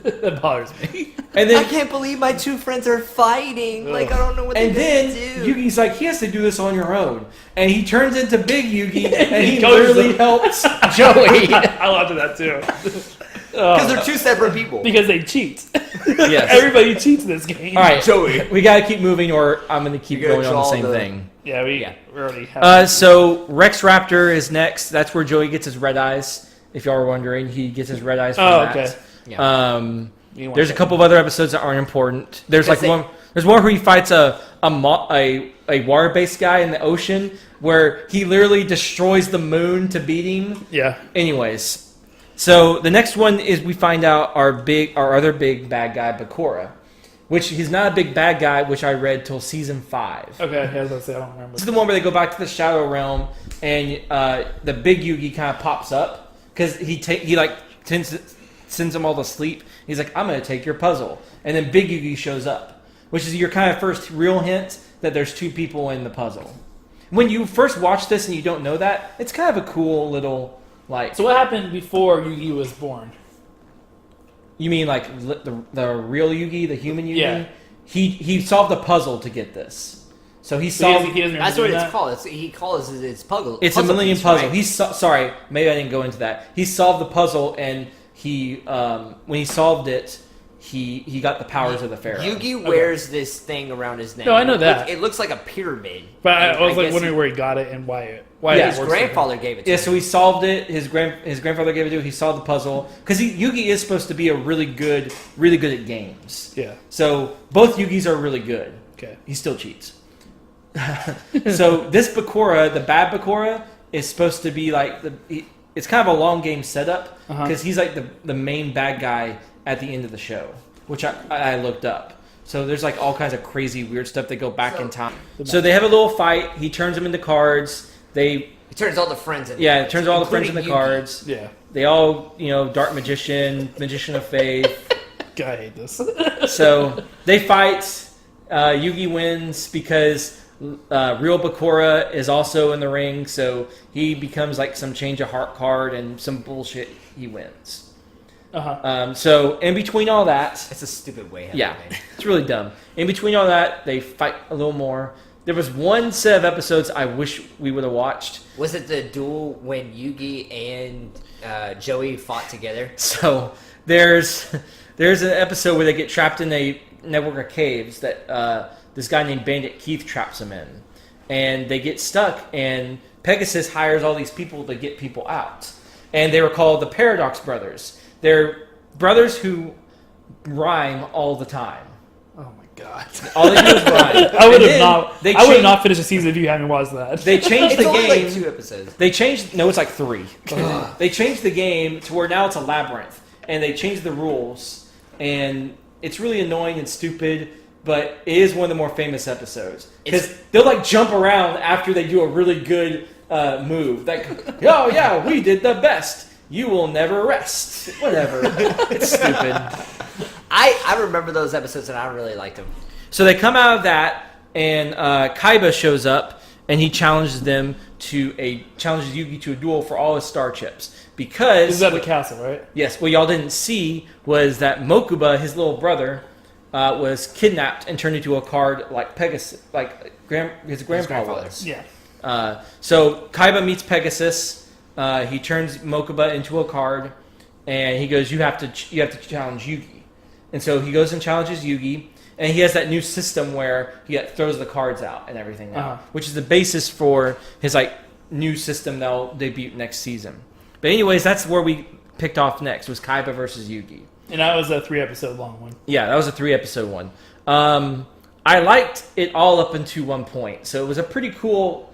That bothers me. And I then can't believe my 2 friends are fighting. Ugh. Like I don't know what and they're then gonna do. Yugi's like, he has to do this on your own, and he turns into Big Yugi, and he Goes literally to- helps Joey. I laughed at that too. Because they're 2 separate people. Because they cheat. Yes. Everybody cheats in this game. All right, Joey. we gotta keep moving, or I'm gonna keep You're gonna going on the draw same the- thing. Yeah, we Yeah. already have. So Rex Raptor is next. That's where Joey gets his red eyes. If y'all were wondering, he gets his red eyes from Oh, that. okay. Yeah. There's a couple of other episodes that aren't important. There's like Because one. There's one where he fights a water-based guy in the ocean, where he literally destroys the moon to beat him. Yeah. Anyways, so the next one is we find out our other big bad guy, Bakura, which he's not a big bad guy, which I read till season 5. Okay, yeah, I was gonna say, I don't remember. This is the one where they go back to the Shadow Realm, and the big Yugi kind of pops up because he like sends them all to sleep. He's like, I'm gonna take your puzzle, and then Big Yugi shows up, which is your kind of first real hint that there's 2 people in the puzzle. When you first watch this and you don't know that, it's kind of a cool little like. So what happened before Yugi was born? You mean like the real Yugi, the human Yugi? Yeah. He solved a puzzle to get this. So he So he solved. doesn't remember That's what doing it's that? called. He calls it his puzzle. It's a Millennium piece, Puzzle. right? Sorry, maybe I didn't go into that. He solved the puzzle, and he when he solved it, he got the powers of the Pharaoh. Yugi wears this thing around his neck. No, I know that. It looks like a pyramid. But I was like guess wondering where he got it and why Yeah, it his works grandfather gave it to Yeah, him. so he solved it. His grandfather gave it to him. He solved the puzzle because Yugi is supposed to be really good at games. Yeah. So both Yugis are really good. Okay. He still cheats. So this Bakura, the bad Bakura, is supposed to be like it's kind of a long game setup because he's like the main bad guy at the end of the show, which I looked up. So there's like all kinds of crazy weird stuff that go back in time. So they have a little fight. He turns them into cards. He turns all the friends into Yeah, it cards, turns all the friends into including Yugi. cards. Yeah. They all, Dark Magician, Magician of Faith. God, I hate this. So they fight. Yugi wins because real Bakura is also in the ring. So he becomes like some change of heart card and some bullshit. He wins. So in between all that, It's a stupid way. yeah, it's really dumb. In between all that, they fight a little more. There was one set of episodes I wish we would have watched. Was it the duel when Yugi and Joey fought together? So there's an episode where they get trapped in a network of caves that this guy named Bandit Keith traps them in, and they get stuck. And Pegasus hires all these people to get people out, and they were called the Paradox Brothers. They're brothers who rhyme all the time. Oh my god! All they do is rhyme. I would And have then not. they I would have changed- not finished the season if you hadn't watched that. They changed It's the only game. like 2 episodes. They changed. No, it's like 3. They changed the game to where now it's a labyrinth, and they changed the rules, and it's really annoying and stupid. But it is one of the more famous episodes because they'll like jump around after they do a really good move. Like, oh yeah, we did the best. You will never rest. Whatever. It's stupid. I remember those episodes and I really liked them. So they come out of that, and Kaiba shows up, and he challenges Yugi to a duel for all his star chips. Because This is at the castle, right? yes, what y'all didn't see was that Mokuba, his little brother, was kidnapped and turned into a card like Pegasus, like his grandpa was. Yeah. So Kaiba meets Pegasus. He turns Mokuba into a card, and he goes, "You have to challenge Yugi." And so he goes and challenges Yugi, and he has that new system where he throws the cards out and everything now, which is the basis for his like new system that'll debut next season. But anyways, that's where we picked off next, was Kaiba versus Yugi. And that was a 3-episode long one. Yeah, that was a 3-episode one. I liked it all up until one point. So it was a pretty cool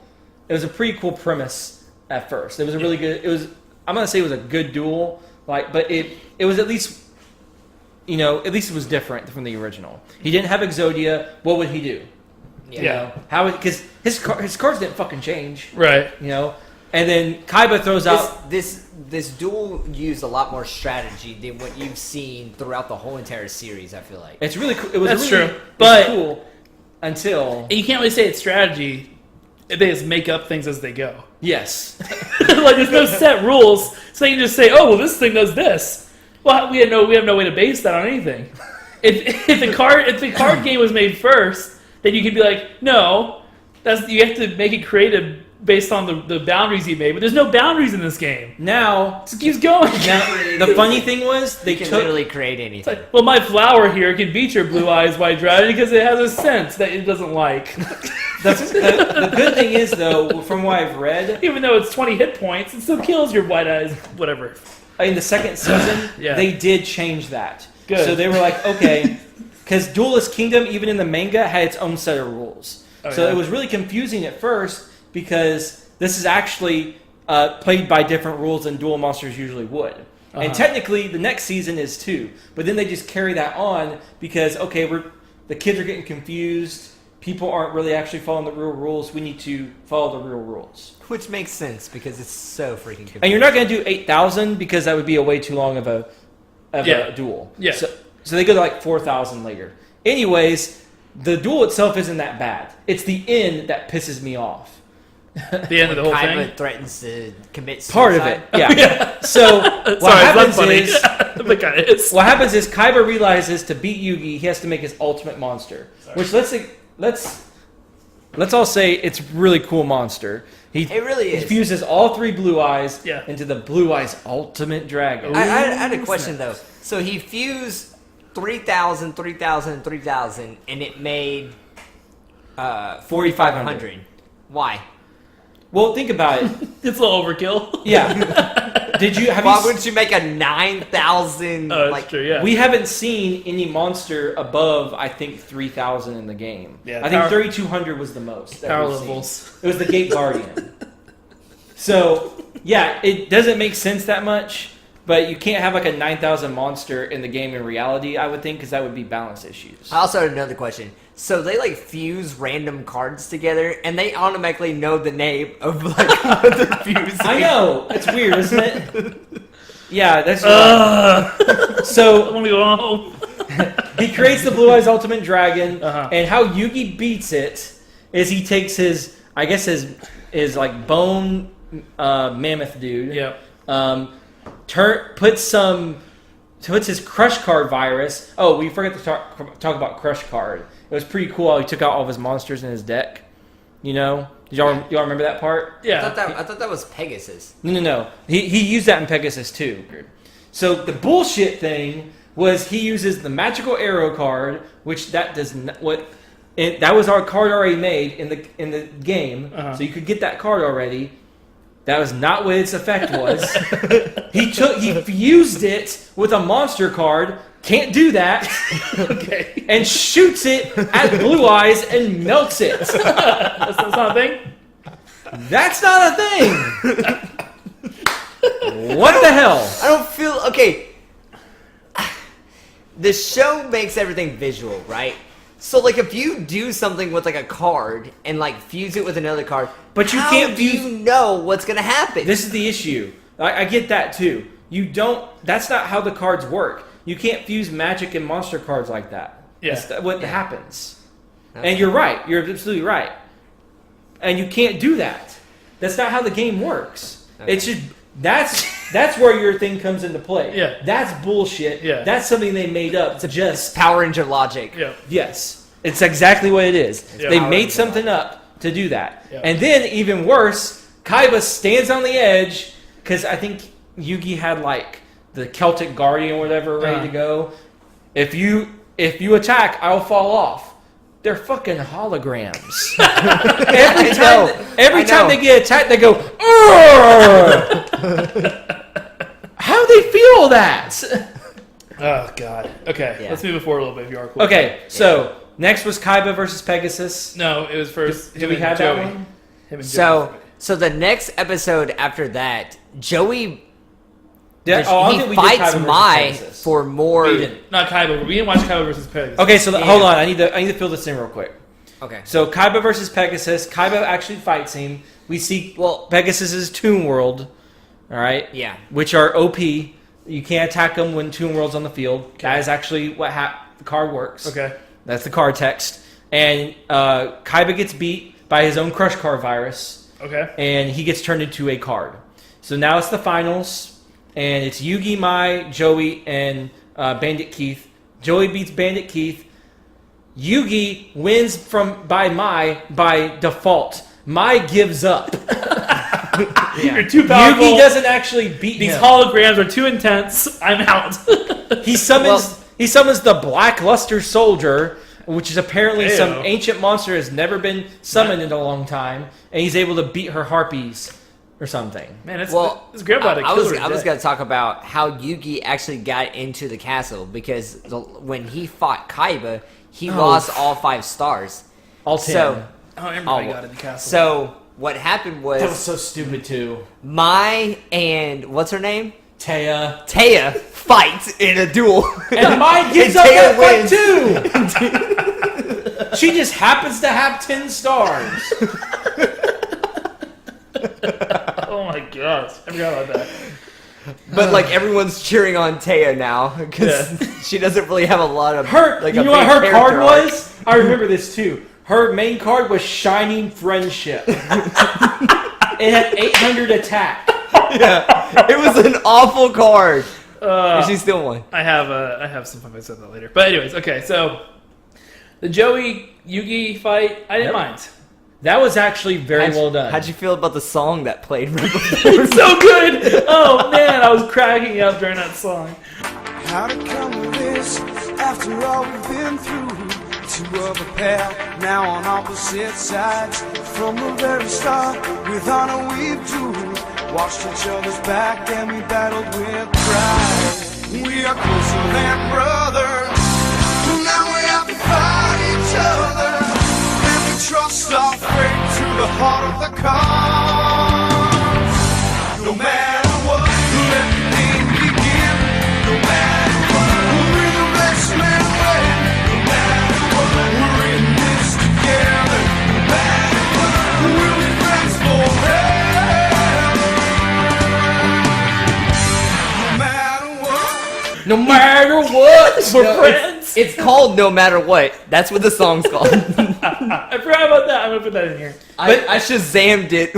premise at first. It was a really good. I'm gonna say it was a good duel. But it was at least, at least it was different from the original. He didn't have Exodia. What would he do? Yeah. How? Because his cards didn't fucking change. Right. And then Kaiba throws out. This duel used a lot more strategy than what you've seen throughout the whole entire series, I feel like. It's really cool. It was That's really, true. it was But- cool until And you can't really say it's strategy. They just make up things as they go. yes. Like there's no set rules, so you can just say, "Oh, well, this thing does this." Well, we have no way to base that on anything. If the card game was made first, then you could be like, "No, you have to make it creative based on the boundaries you made." But there's no boundaries in this game. Now, It just keeps going. the funny thing was They can literally create anything. Well, my flower here can beat your blue eyes, white dragon, because it has a sense that it doesn't like. the good thing is though, from what I've read, Even though it's 20 hit points, it still kills your white eyes, whatever. in the second season, Yeah. they did change that. Good. So they were like, okay, because Duelist Kingdom, even in the manga, had its own set of rules. Oh, So yeah. it was really confusing at first because this is actually played by different rules than Duel Monsters usually would. And technically, the next season is too. But then they just carry that on because, okay, the kids are getting confused. People aren't really actually following the real rules. We need to follow the real rules. Which makes sense because it's so freaking confusing. And you're not going to do 8,000 because that would be a way too long of a duel. Yeah. So they go to like 4,000 later. Anyways, the duel itself isn't that bad. It's the end that pisses me off. The end of the whole Kaiba thing. threatens to commit suicide. Part of it, yeah. So what happens is, But kind of is. what happens is Kaiba realizes to beat Yugi, he has to make his ultimate monster. Which let's all say it's really cool monster. It really He is. fuses all 3 blue eyes Yeah. into the blue eyes ultimate dragon. I had a question though. So he fused 3,000, 3,000, 3,000, and it made 4,500. Why? Well, think about it. It's a little overkill. Yeah. Have Why you? wouldn't you make a 9,000? Oh, that's like, true, yeah. We haven't seen any monster above, I think, 3,000 in the game. Yeah, I think power- 3,200 was the most. that Power we've seen. levels. It was the Gate Guardian. So, yeah, it doesn't make sense that much, but you can't have like a 9,000 monster in the game in reality, I would think, because that would be balance issues. I also had another question. So they like fuse random cards together, and they automatically know the name of like what they're fusing. I know. It's weird, isn't it? Yeah, that's I so. want to go home. He creates the Blue Eyes Ultimate Dragon, Uh-huh. and how Yugi beats it is he takes his like bone mammoth dude. Yeah. Puts his Crush Card virus. Oh, we forgot to talk about Crush Card. It was pretty cool how he took out all of his monsters in his deck. You know, y'all remember that part? Yeah. I thought that was Pegasus. No. He used that in Pegasus too. So the bullshit thing was he uses the magical arrow card, which that does not that was our card already made in the game, so you could get that card already. That was not what its effect was. He fused it with a monster card. Can't do that. Okay. And shoots it at Blue Eyes and melts it. That's not a thing? That's not a thing. What the hell? I don't feel okay. The show makes everything visual, right? So like if you do something with like a card and like fuse it with another card, but you how can't do you know what's gonna happen? This is the issue. I get that too. You don't. That's not how the cards work. You can't fuse magic and monster cards like that. Yeah. That's what happens. Okay. And you're right. You're absolutely right. And you can't do that. That's not how the game works. Okay. It's just that's where your thing comes into play. Yeah. That's bullshit. Yeah. That's something they made up. Just Power Ranger logic. Yeah. yes. It's exactly what it is. Yeah. They Power made Ranger something up to do that. Yeah. And then even worse, Kaiba stands on the edge because I think Yugi had like the Celtic Guardian or whatever ready to go. If you attack, I'll fall off. They're fucking holograms. every time they get attacked, they go, "Urgh!" How do they feel that? Oh, God. Okay, Yeah. let's move it forward a little bit if you are cool. Okay, so next was Kaiba versus Pegasus. No, it was first. Did we have that one? Him and So Joey. the next episode after that, Joey Yeah, I think he we did Kaiba fights versus Mai Pegasus. for more. We didn't. Not Kaiba. We didn't watch Kaiba versus Pegasus. Okay, so Yeah. hold on. I need to fill this in real quick. Okay. So Kaiba versus Pegasus. Kaiba actually fights him. We see Pegasus's Toon World, all right? Yeah. Which are OP. You can't attack them when Toon World's on the field. That is actually what the card works. Okay. That's the card text. And Kaiba gets beat by his own Crush Card virus, Okay. and he gets turned into a card. So now it's the finals, and it's Yugi, Mai, Joey, and Bandit Keith. Joey beats Bandit Keith. Yugi wins by Mai by default. Mai gives up. You're too powerful. Yugi doesn't actually beat These him. holograms are too intense. I'm out. He summons the Black Luster Soldier, which is apparently some Ew. ancient monster has never been summoned in a long time, and he's able to beat her harpies or something. Man, it's I grandpa to kill her. was going to talk about how Yugi actually got into the castle because when he fought Kaiba, he lost all 5 stars. All 10. So, Oh, everybody got in the castle. so what happened that was was so stupid too. Mai and what's her name? Taya. Taya fights in a duel. And Mai gets And up Taya that fight too! She just happens to have 10 stars. Oh my gosh, I forgot about that. But like everyone's cheering on Taya now because she doesn't really have a lot of like you a know what big her card character arc. was? I remember this too. Her main card was Shining Friendship. It had 800 attack. Yeah, it was an awful card. And she still won. I have some fun. I said that later. But anyways, okay. So the Joey Yugi fight, I didn't mind. That was actually very well done. How'd you feel about the song that played right before? It's so good. Oh man, I was cracking up during that song. How to come to this after all we've been through? Two of a pair, now on opposite sides. From the very start, with honor we've doomed. Watched each other's back and we battled with pride. We are closer than brothers. Now we have to fight each other. And we trust our fate to the heart of the cause. No matter what, let the game begin. No matter what, we're the best man win. No matter what, we're in this together. No matter what, we'll be friends forever. No matter what, No matter what, we're No, friends. It's called No Matter What. That's what the song's called. I forgot about that. I'm gonna put that in here. I Shazammed it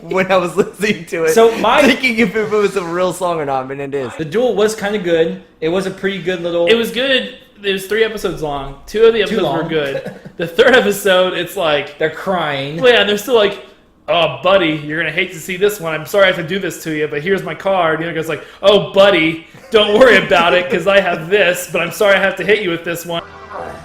when I was listening to it. So thinking if it was a real song or not, and it is. The duel was kind of good. It was a pretty good little. It was good. it was 3 episodes long. 2 of the episodes long. were good. The 3rd episode, it's like, They're crying. well, yeah, they're still like, oh, buddy, you're going to hate to see this one. I'm sorry I have to do this to you, but here's my card. The other guy's like, oh, buddy, don't worry about it because I have this, but I'm sorry I have to hit you with this one.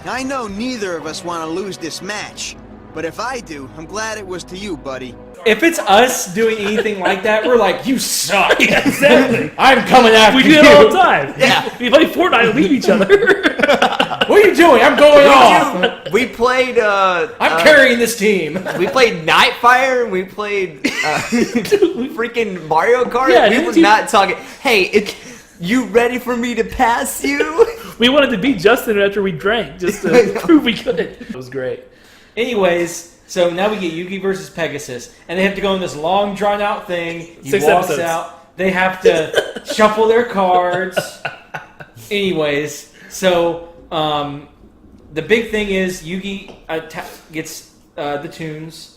I know neither of us want to lose this match, but if I do, I'm glad it was to you, buddy. If it's us doing anything like that, we're like, you suck. Yeah, exactly. I'm coming after We you. do it all the time. Yeah. We play Fortnite and leave each other. What are you doing? I'm going off. We played. I'm carrying this team. We played Nightfire. We played freaking Mario Kart. Yeah, we didn't were you- not talking. Hey, you ready for me to pass you? We wanted to beat Justin after we drank just to prove we could. It was great. Anyways, so now we get Yugi versus Pegasus, and they have to go on this long, drawn-out thing. He 6 walks episodes. out. They have to shuffle their cards. Anyways, so the big thing is Yugi gets the tunes.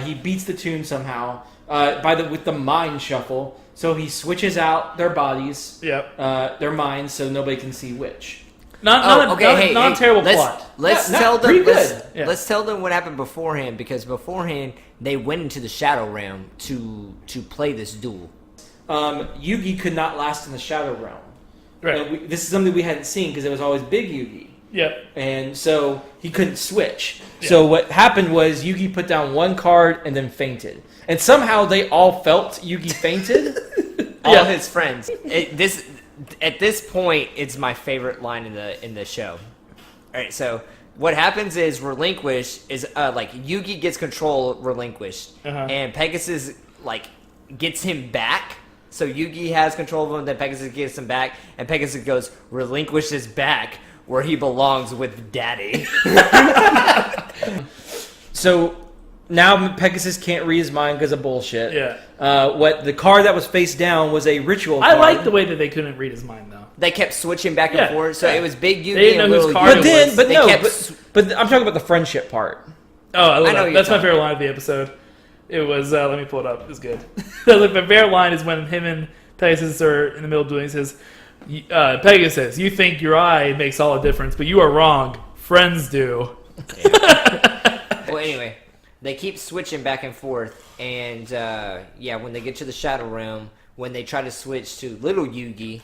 He beats the tune somehow with the mind shuffle. So he switches out their bodies, their minds, so nobody can see which. Not a terrible let's, plot. Let's No, tell them. pretty good. Let's tell them what happened beforehand, because beforehand they went into the Shadow Realm to play this duel. Yugi could not last in the Shadow Realm. Right. This is something we hadn't seen because it was always Big Yugi. Yep. And so he couldn't switch. Yeah. So what happened was Yugi put down one card and then fainted. And somehow they all felt Yugi fainted. All his friends. At this point, it's my favorite line in the show. All right, so what happens is Relinquish is like Yugi gets control Relinquished, and Pegasus like gets him back. So Yugi has control of him, then Pegasus gets him back, and Pegasus goes, Relinquish is back where he belongs with Daddy. So now Pegasus can't read his mind because of bullshit. Yeah. What the card that was face down was a ritual I card. like the way that they couldn't read his mind, though. They kept switching back and forth, so it was Big Yugi They didn't and know whose Little card Yugi. it But but I'm talking about the friendship part. Oh, I love I know that. you're That's my talking favorite line of the episode. It was, let me pull it up. It's good. My favorite line is when him and Pegasus are in the middle of doing it. He says, Pegasus, you think your eye makes all the difference, but you are wrong. Friends do. Well, anyway, they keep switching back and forth, and when they get to the Shadow Realm, when they try to switch to Little Yugi,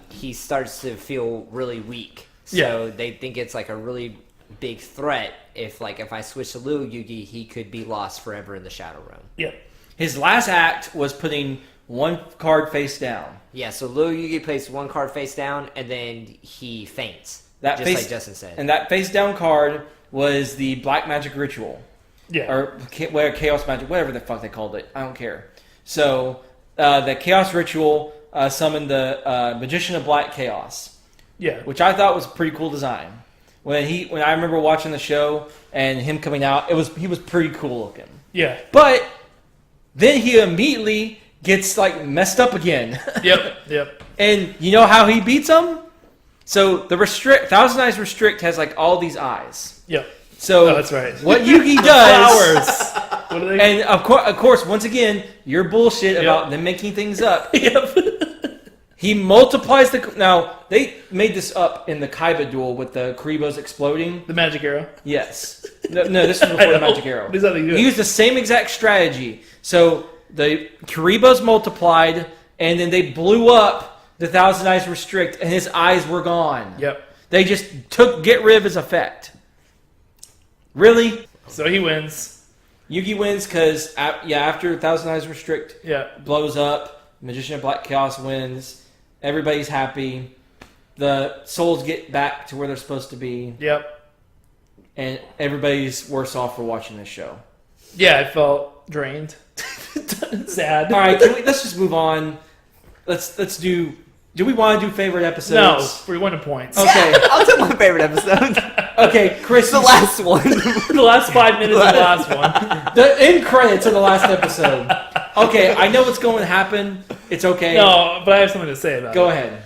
he starts to feel really weak. So they think it's like a really big threat. If I switch to Little Yugi, he could be lost forever in the Shadow Realm. Yeah. His last act was putting one card face down. Yeah, so Little Yugi plays one card face down, and then he faints. That just face, like Justin said. And that face down card was the Black Magic Ritual. Yeah. Or Chaos Magic, whatever the fuck they called it. I don't care. So the Chaos Ritual summoned the Magician of Black Chaos. Yeah. Which I thought was a pretty cool design. When I remember watching the show and him coming out, he was pretty cool looking. Yeah. But then he immediately gets messed up again. Yep. And you know how he beats them? So the Thousand Eyes Restrict has all these eyes. Yep. So that's right. What Yugi does, Flowers. What are they? and of course, once again, your bullshit about them making things up. Yep. He multiplies Now they made this up in the Kaiba duel with the Karibos exploding. The magic arrow. Yes. No, this was before the magic arrow. What does that do? He used the same exact strategy. So the Karibos multiplied, and then they blew up the Thousand Eyes Restrict, and his eyes were gone. Yep. They just get rid of his effect. Really? So he wins. Yugi wins because after Thousand Eyes Restrict blows up, Magician of Black Chaos wins. Everybody's happy. The souls get back to where they're supposed to be. Yep. And everybody's worse off for watching this show. Yeah, I felt drained. Sad. All right, let's just move on. Let's do. Do we want to do favorite episodes? No, we won a point. Okay, Yeah, I'll take my favorite episode. Okay, Chris. The last one. The last 5 minutes of the last one. The end credits of the last episode. Okay, I know what's going to happen. It's okay. No, but I have something to say about it. Go ahead.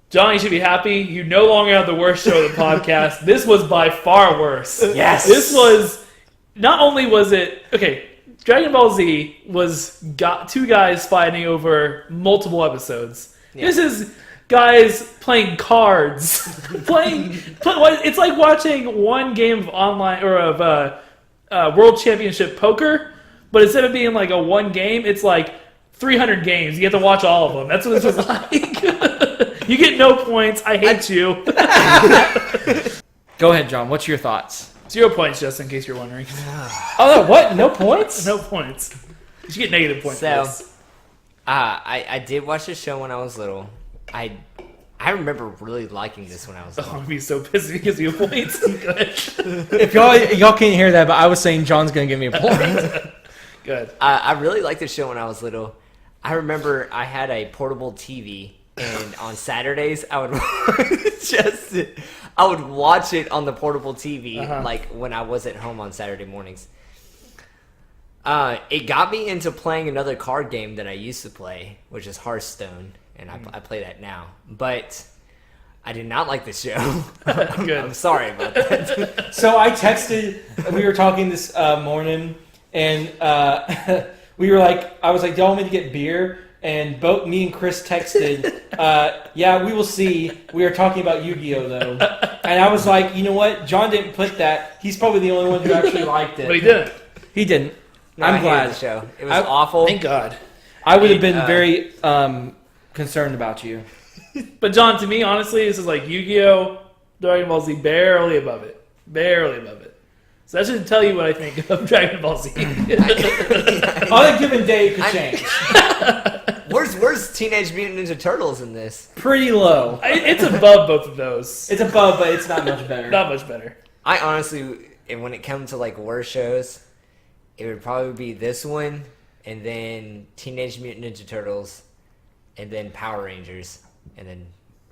Johnny should be happy. You no longer have the worst show of the podcast. This was by far worse. Yes. This was, not only was it, okay, Dragon Ball Z got two guys fighting over multiple episodes. Yeah. This is guys playing cards. It's like watching one game of online or of World Championship Poker, but instead of being like a one game, it's like 300 games. You get to watch all of them. That's what this is like. You get no points. I hate you. Go ahead, John. What's your thoughts? 0 points, just in case you're wondering. Oh, what? No points? No points. You should get negative points. So, for this. I did watch this show when I was little. I remember really liking this when I was Oh, little. I'm be so pissed because you have points. Good. If y'all can't hear that, but I was saying John's gonna give me a point. Good. I really liked this show when I was little. I remember I had a portable TV, and on Saturdays I would I would watch it on the portable TV, like when I was at home on Saturday mornings. It got me into playing another card game that I used to play, which is Hearthstone, and I play that now. But I did not like the show. Good. I'm sorry about that. So I texted. We were talking this morning, and we were like, I was like, "Do y'all want me to get beer?" And both me and Chris texted, "Yeah, we will see." We are talking about Yu-Gi-Oh though, and I was like, "You know what? John didn't put that. He's probably the only one who actually liked it." But he didn't. He didn't. No, I'm I hated glad. the show. It was awful. Thank God. I would have been very concerned about you. But John, to me, honestly, this is like Yu-Gi-Oh, Dragon Ball Z, barely above it. Barely above it. So that should tell you what I think of Dragon Ball Z. On a given day, it could change. Where's Teenage Mutant Ninja Turtles in this? Pretty low. It's above both of those. It's above, but it's not much better. Not much better. I honestly, and when it comes to like worst shows, it would probably be this one, and then Teenage Mutant Ninja Turtles, and then Power Rangers, and then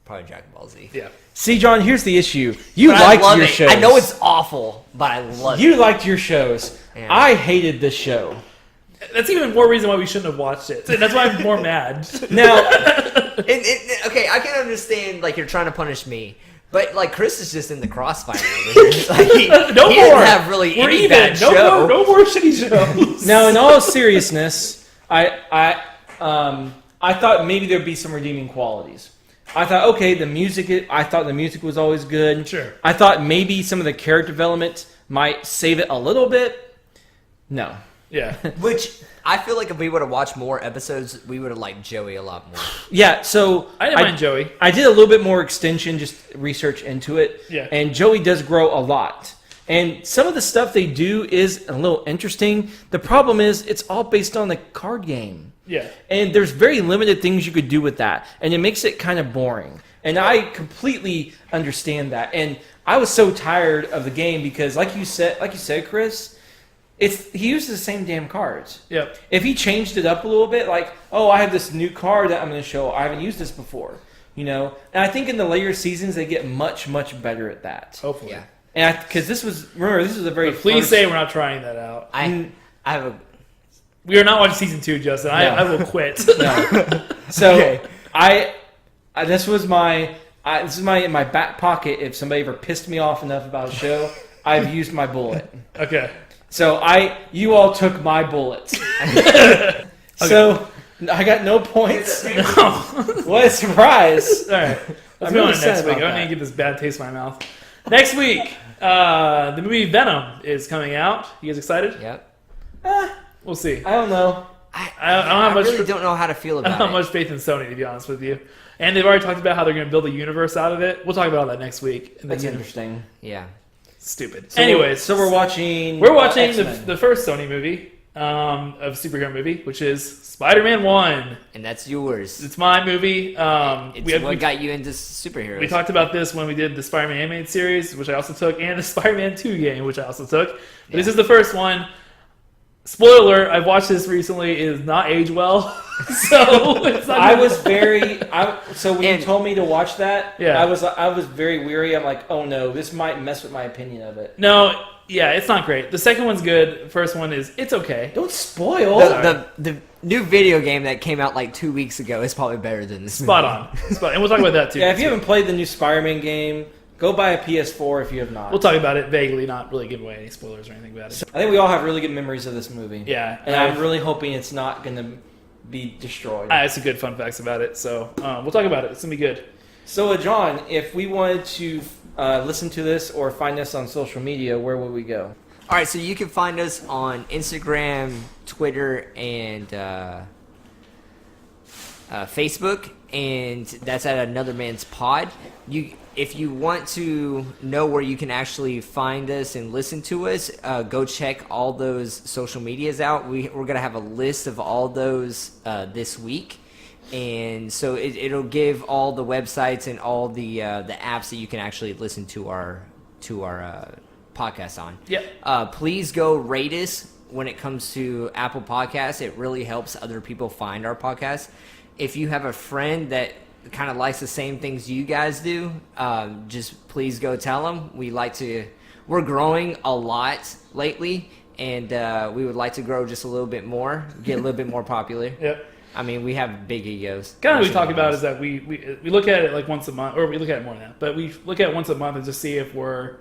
probably Dragon Ball Z. Yeah. See, John, here's the issue. You But liked I love your it. shows. I know it's awful, but I love it. You liked your shows. Yeah. I hated this show. That's even more reason why we shouldn't have watched it. That's why I'm more mad. Now, Okay, I can understand like you're trying to punish me, but like Chris is just in the crossfire over here. Like, he No he more. doesn't have really We're any even. bad No show. more. No more shitty shows. now, in all seriousness, I thought maybe there'd be some redeeming qualities. I thought, okay, I thought the music was always good. Sure. I thought maybe some of the character development might save it a little bit. No. Yeah. Which I feel like if we would have watched more episodes, we would have liked Joey a lot more. Yeah, so I didn't mind Joey. I did a little bit more extension, just research into it. Yeah. And Joey does grow a lot. And some of the stuff they do is a little interesting. The problem is it's all based on the card game. Yeah. And there's very limited things you could do with that. And it makes it kind of boring. And I completely understand that. And I was so tired of the game because like you said, Chris, he uses the same damn cards. Yep. If he changed it up a little bit, like, oh, I have this new card that I'm going to show. I haven't used this before, And I think in the later seasons they get much, much better at that. Hopefully. Yeah. And because this was a very Please first- say we're not trying that out. I have a We are not watching season 2, Justin. I will quit. No. So Okay. this was in my back pocket. If somebody ever pissed me off enough about a show, I've used my bullet. Okay. So you all took my bullets. So I got no points. What a surprise! All right. Let's I'm go on really to sad next week. about I don't need that. to get this bad taste in my mouth. Next week, the movie Venom is coming out. You guys excited? Yep. We'll see. I don't know. I don't have much. really don't know how to feel I don't about have it. much faith in Sony, to be honest with you. And they've already talked about how they're going to build a universe out of it. We'll talk about all that next week. And That's then, interesting. Yeah. Stupid. So Anyways, so we're watching. we're watching X-Men. the first Sony movie of superhero movie, which is Spider-Man 1. And that's yours. It's my movie. It's what got you into superheroes. We talked about this when we did the Spider-Man animated series, which I also took, and the Spider-Man 2 game, which I also took. But This is the first one. Spoiler alert, I've watched this recently. It does not age well. So it's not I was very. So when And- you told me to watch that, Yeah. I was very weary. I'm like, oh no, this might mess with my opinion of it. No, yeah, it's not great. The second one's good. The first one it's okay. Don't spoil. the new video game that came out like 2 weeks ago is probably better than this Spot movie. on. And we'll talk about that too. Yeah, if you haven't played the new Spider-Man game, go buy a PS4 if you have not. We'll talk about it vaguely, not really give away any spoilers or anything about it. I think we all have really good memories of this movie. Yeah, And I'm really hoping it's not going to be destroyed. It's a good fun facts about it. So we'll talk about it. It's gonna be good. So, John, if we wanted to listen to this or find us on social media, where would we go? All right, so you can find us on Instagram, Twitter, and Facebook, and that's at Another Man's Pod. If you want to know where you can actually find us and listen to us, go check all those social medias out. We're going to have a list of all those this week. And so it'll give all the websites and all the apps that you can actually listen to our podcast on. Yep. Please go rate us when it comes to Apple Podcasts. It really helps other people find our podcast. If you have a friend that kind of likes the same things you guys do, just please go tell them. We're growing a lot lately, and we would like to grow just a little bit more, get a little bit more popular. Yep. I mean, we have big egos. Kind of what we talk about is that we look at it like once a month, or we look at it more than that, but we look at it once a month and just see if we're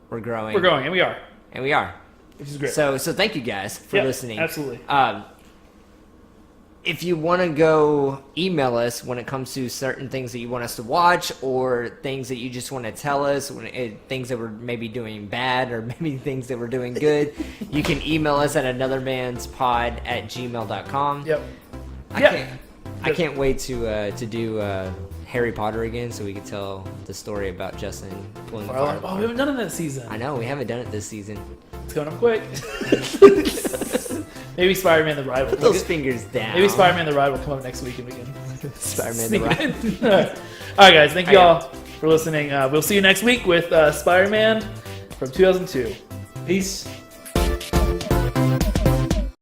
growing. We're growing, and we are. And we are. Which is great. So thank you guys for listening. Absolutely. If you want to go email us when it comes to certain things that you want us to watch or things that you just want to tell us, things that we're maybe doing bad or maybe things that we're doing good, you can email us at anothermanspod@gmail.com. Yep. I can't wait to do Harry Potter again so we can tell the story about Justin pulling the fire. Oh, we haven't done it this season. I know, we haven't done it this season. It's going up quick. Maybe Spider-Man the Ride will Put those fingers down. Maybe Spider-Man the Ride will come up next week and we can Spider-Man the Ride. All right, guys. Thank you all for listening. We'll see you next week with Spider-Man from 2002. Peace.